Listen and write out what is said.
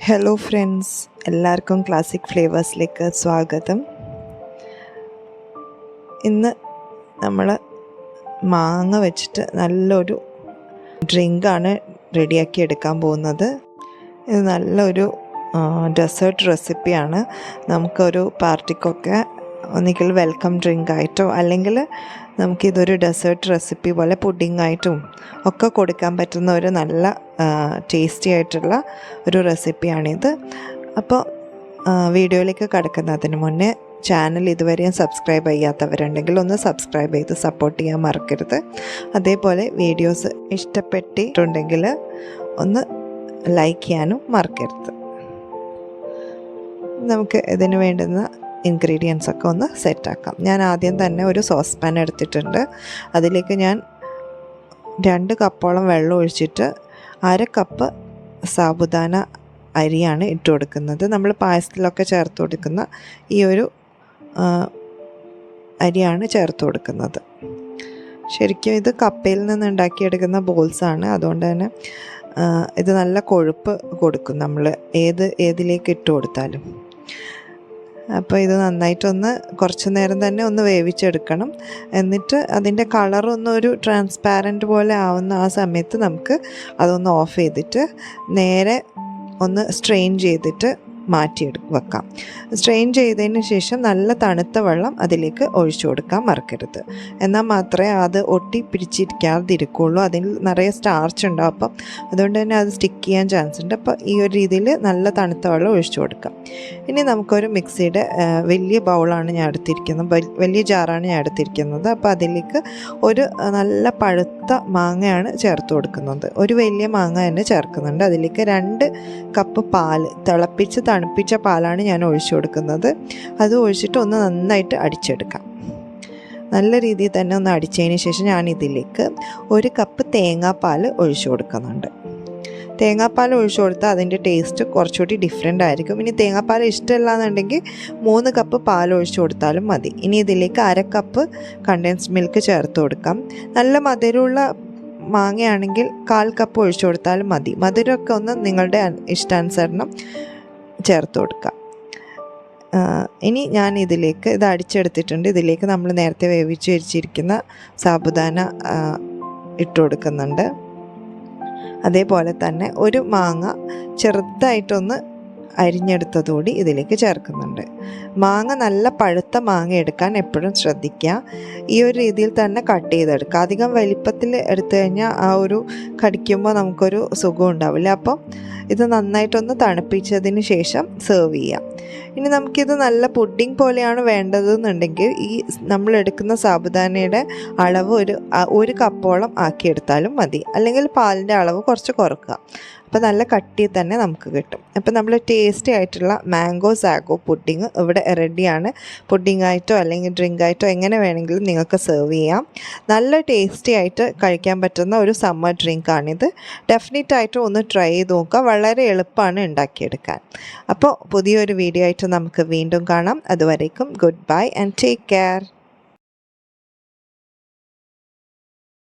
Hello friends, എല്ലാവർക്കും classic ഫ്ലേവേഴ്സിലേക്ക് സ്വാഗതം. ഇന്ന് നമ്മൾ മാങ്ങ വെച്ചിട്ട് നല്ലൊരു ഡ്രിങ്കാണ് റെഡിയാക്കി എടുക്കാൻ പോകുന്നത്. ഇത് നല്ലൊരു ഡെസേർട്ട് റെസിപ്പിയാണ്. നമുക്കൊരു പാർട്ടിക്കൊക്കെ ഒന്നുകിൽ വെൽക്കം ഡ്രിങ്ക് ആയിട്ടോ അല്ലെങ്കിൽ നമുക്കിതൊരു ഡെസേർട്ട് റെസിപ്പി പോലെ പുഡിങ്ങായിട്ടും ഒക്കെ കൊടുക്കാൻ പറ്റുന്ന ഒരു നല്ല ടേസ്റ്റി ആയിട്ടുള്ള ഒരു റെസിപ്പിയാണിത്. അപ്പോൾ വീഡിയോയിലേക്ക് കടക്കുന്നതിന് മുന്നേ ചാനൽ ഇതുവരെയും സബ്സ്ക്രൈബ് ചെയ്യാത്തവരുണ്ടെങ്കിൽ ഒന്ന് സബ്സ്ക്രൈബ് ചെയ്ത് സപ്പോർട്ട് ചെയ്യാൻ മറക്കരുത്. അതേപോലെ വീഡിയോസ് ഇഷ്ടപ്പെട്ടിട്ടുണ്ടെങ്കിൽ ഒന്ന് ലൈക്ക് ചെയ്യാനും മറക്കരുത്. നമുക്ക് ഇതിന് വേണ്ടുന്ന ഇൻഗ്രീഡിയൻസ് ഒക്കെ ഒന്ന് സെറ്റാക്കാം. ഞാൻ ആദ്യം തന്നെ ഒരു സോസ് പാൻ എടുത്തിട്ടുണ്ട്. അതിലേക്ക് ഞാൻ 2 കപ്പോളം വെള്ളം ഒഴിച്ചിട്ട് 1/2 കപ്പ് സാബുദാന അരിയാണ് ഇട്ട് കൊടുക്കുന്നത്. നമ്മൾ പായസത്തിലൊക്കെ ചേർത്ത് കൊടുക്കുന്ന ഈ ഒരു അരിയാണ് ചേർത്ത് കൊടുക്കുന്നത്. ശരിക്കും ഇത് കപ്പയിൽ നിന്ന് ഉണ്ടാക്കിയെടുക്കുന്ന ബോൾസാണ്. അതുകൊണ്ട് തന്നെ ഇത് നല്ല കൊഴുപ്പ് കൊടുക്കും നമ്മൾ ഏതിലേക്ക് ഇട്ട് കൊടുത്താലും. അപ്പോൾ ഇത് നന്നായിട്ടൊന്ന് കുറച്ച് നേരം തന്നെ ഒന്ന് വേവിച്ചെടുക്കണം. എന്നിട്ട് അതിൻ്റെ കളറൊന്നൊരു ട്രാൻസ്പാരൻറ്റ് പോലെ ആവുന്ന ആ സമയത്ത് നമുക്ക് അതൊന്ന് ഓഫ് ചെയ്തിട്ട് നേരെ ഒന്ന് സ്ട്രെയിൻ ചെയ്തിട്ട് വെക്കാം. സ്ട്രെയിൻ ചെയ്തതിന് ശേഷം നല്ല തണുത്ത വെള്ളം അതിലേക്ക് ഒഴിച്ചു കൊടുക്കാൻ മറക്കരുത്. എന്നാൽ മാത്രമേ അത് ഒട്ടി പിടിച്ചിരിക്കാതിരിക്കുള്ളൂ. അതിൽ നിറയെ സ്റ്റാർച്ച് ഉണ്ടാവും. അപ്പം അതുകൊണ്ട് തന്നെ അത് സ്റ്റിക്ക് ചെയ്യാൻ ചാൻസ് ഉണ്ട്. അപ്പോൾ ഈ ഒരു രീതിയിൽ നല്ല തണുത്ത വെള്ളം ഒഴിച്ചു കൊടുക്കാം. ഇനി നമുക്കൊരു മിക്സിയുടെ വലിയ ബൗളാണ് ഞാൻ എടുത്തിരിക്കുന്നത്, വലിയ ജാറാണ് ഞാൻ എടുത്തിരിക്കുന്നത്. അപ്പോൾ അതിലേക്ക് ഒരു നല്ല പഴുത്ത മാങ്ങയാണ് ചേർത്ത് കൊടുക്കുന്നത്. ഒരു വലിയ മാങ്ങ തന്നെ ചേർക്കുന്നുണ്ട്. അതിലേക്ക് 2 കപ്പ് പാല്, തണുപ്പിച്ച പാലാണ് ഞാൻ ഒഴിച്ചു കൊടുക്കുന്നത്. അത് ഒഴിച്ചിട്ട് ഒന്ന് നന്നായിട്ട് അടിച്ചെടുക്കാം. നല്ല രീതിയിൽ തന്നെ ഒന്ന് അടിച്ചതിന് ശേഷം ഞാൻ ഇതിലേക്ക് 1 കപ്പ് തേങ്ങാപ്പാൽ ഒഴിച്ചു കൊടുക്കുന്നുണ്ട്. തേങ്ങാപ്പാൽ ഒഴിച്ചു കൊടുത്താൽ അതിൻ്റെ ടേസ്റ്റ് കുറച്ചുകൂടി ഡിഫറെൻ്റ് ആയിരിക്കും. ഇനി തേങ്ങാപ്പാൽ ഇഷ്ടമല്ല എന്നുണ്ടെങ്കിൽ 3 കപ്പ് പാൽ ഒഴിച്ചു കൊടുത്താലും മതി. ഇനി ഇതിലേക്ക് 1/2 കപ്പ് കണ്ടൻസ്ഡ് മിൽക്ക് ചേർത്ത് കൊടുക്കാം. നല്ല മധുരമുള്ള മാങ്ങയാണെങ്കിൽ 1/4 കപ്പ് ഒഴിച്ചു കൊടുത്താലും മതി. മധുരമൊക്കെ ഒന്ന് നിങ്ങളുടെ ഇഷ്ടാനുസരണം ചേർത്ത് കൊടുക്കാം. ഇനി ഞാൻ ഇതിലേക്ക് ഇത് അടിച്ചെടുത്തിട്ടുണ്ട്. ഇതിലേക്ക് നമ്മൾ നേരത്തെ വേവിച്ച് വെച്ചിരിക്കുന്ന സാബുദാന ഇട്ട് കൊടുക്കുന്നുണ്ട്. അതേപോലെ തന്നെ ഒരു മാങ്ങ ചെറുതായിട്ടൊന്ന് അരിഞ്ഞെടുത്തതുകൂടി ഇതിലേക്ക് ചേർക്കുന്നുണ്ട്. മാങ്ങ നല്ല പഴുത്ത മാങ്ങ എടുക്കാൻ എപ്പോഴും ശ്രദ്ധിക്കുക. ഈ ഒരു രീതിയിൽ തന്നെ കട്ട് ചെയ്തെടുക്കുക. അധികം വലിപ്പത്തിൽ എടുത്തു കഴിഞ്ഞാൽ ആ ഒരു കടിക്കുമ്പോൾ നമുക്കൊരു സുഖം ഉണ്ടാവില്ല. അപ്പം ഇത് നന്നായിട്ടൊന്ന് തണുപ്പിച്ചതിന് ശേഷം സെർവ് ചെയ്യാം. ഇനി നമുക്കിത് നല്ല പുഡിംഗ് പോലെയാണ് വേണ്ടതെന്നുണ്ടെങ്കിൽ ഈ നമ്മൾ എടുക്കുന്ന സാബുദാനയുടെ അളവ് ഒരു കപ്പോളം ആക്കിയെടുത്താലും മതി. അല്ലെങ്കിൽ പാലിൻ്റെ അളവ് കുറച്ച് കുറക്കുക. അപ്പോൾ നല്ല കട്ടി തന്നെ നമുക്ക് കിട്ടും. അപ്പോൾ നമ്മൾ ടേസ്റ്റി ആയിട്ടുള്ള മാംഗോ സാഗോ പുഡിങ് ഇവിടെ റെഡിയാണ്. പുഡിങ്ങായിട്ടോ അല്ലെങ്കിൽ ഡ്രിങ്കായിട്ടോ എങ്ങനെ വേണമെങ്കിലും നിങ്ങൾക്ക് സെർവ് ചെയ്യാം. നല്ല ടേസ്റ്റി ആയിട്ട് കഴിക്കാൻ പറ്റുന്ന ഒരു സമ്മർ ഡ്രിങ്കാണിത്. ഡെഫിനറ്റായിട്ടും ഒന്ന് ട്രൈ ചെയ്ത് നോക്കുക. വളരെ എളുപ്പമാണ് ഉണ്ടാക്കിയെടുക്കാൻ. അപ്പോൾ പുതിയൊരു വീഡിയോ ആയിട്ട് നമുക്ക് വീണ്ടും കാണാം. അതുവരേക്കും good bye and take care.